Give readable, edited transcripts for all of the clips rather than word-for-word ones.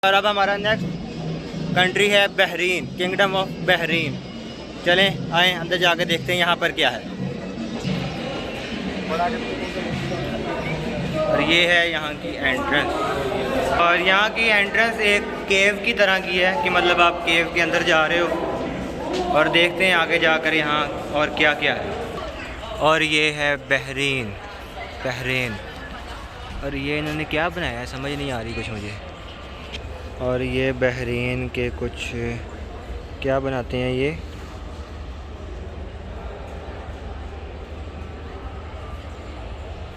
और अब हमारा नेक्स्ट कंट्री है बहरीन, किंगडम ऑफ बहरीन। चलें आए अंदर जाके देखते हैं यहाँ पर क्या है। और ये है यहाँ की एंट्रेंस, और यहाँ की एंट्रेंस एक केव की तरह की है कि मतलब आप केव के अंदर जा रहे हो। और देखते हैं आगे जाकर यहाँ और क्या क्या है। और ये है बहरीन, बहरीन। और ये इन्होंने क्या बनाया है समझ नहीं आ रही कुछ मुझे। और ये बहरीन के कुछ क्या बनाते हैं ये,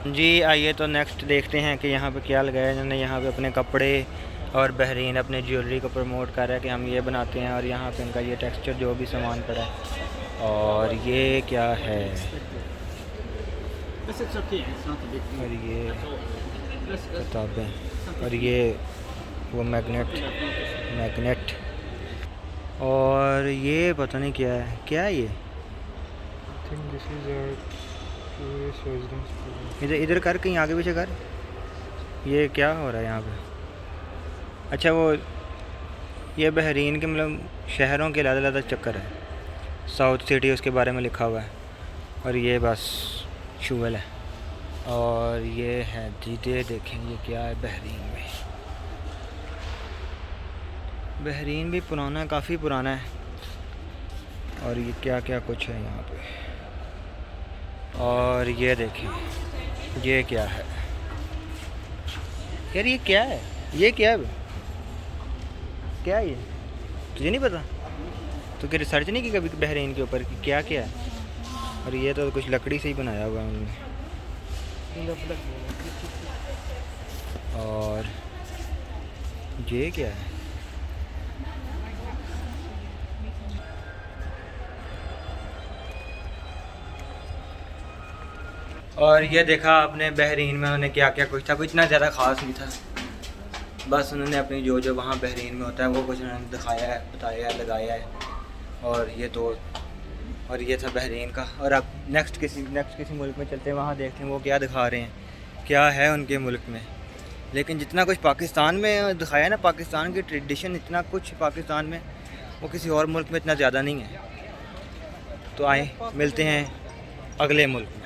जी आइए तो नेक्स्ट देखते हैं कि यहाँ पे क्या लगाया है इन्होंने। यहाँ पे अपने कपड़े और बहरीन अपने ज्वेलरी को प्रमोट कर रहा है कि हम ये बनाते हैं। और यहाँ पे इनका ये टेक्सचर जो भी सामान पड़ा है। और ये क्या है, और ये किताबें, और ये वो मैग्नेट। और ये पता नहीं क्या है, क्या है ये। इधर इधर कर, कहीं आगे पीछे कर। ये क्या हो रहा है यहाँ पे। अच्छा वो ये बहरीन के मतलब शहरों के अलग अलग चक्कर है। साउथ सिटी उसके बारे में लिखा हुआ है। और ये बस शुगल है। और ये है दीदे, देखेंगे क्या है बहरीन में। बहरीन भी पुराना है, काफ़ी पुराना है। और ये क्या क्या कुछ है यहाँ पे। और ये देखें ये क्या है यार, ये क्या है, ये क्या है, क्या है ये, तुझे नहीं पता? तो क्या रिसर्च नहीं की कभी बहरीन के ऊपर कि क्या क्या है? और ये तो कुछ लकड़ी से ही बनाया हुआ है उन्होंने। और ये क्या है, और ये देखा आपने बहरीन में उन्होंने क्या क्या कुछ था, कुछ इतना ज़्यादा ख़ास नहीं था। बस उन्होंने अपनी जो जो वहाँ बहरीन में होता है वो कुछ उन्होंने दिखाया है, बताया है, लगाया है। और ये तो, और ये था बहरीन का। और अब नेक्स्ट किसी मुल्क में चलते हैं, वहाँ देखते हैं वो क्या दिखा रहे हैं, क्या है उनके मुल्क में। लेकिन जितना कुछ पाकिस्तान में दिखाया ना, पाकिस्तान की ट्रेडिशन इतना कुछ पाकिस्तान में, वो किसी और मुल्क में इतना ज़्यादा नहीं है। तो आए मिलते हैं अगले मुल्क में।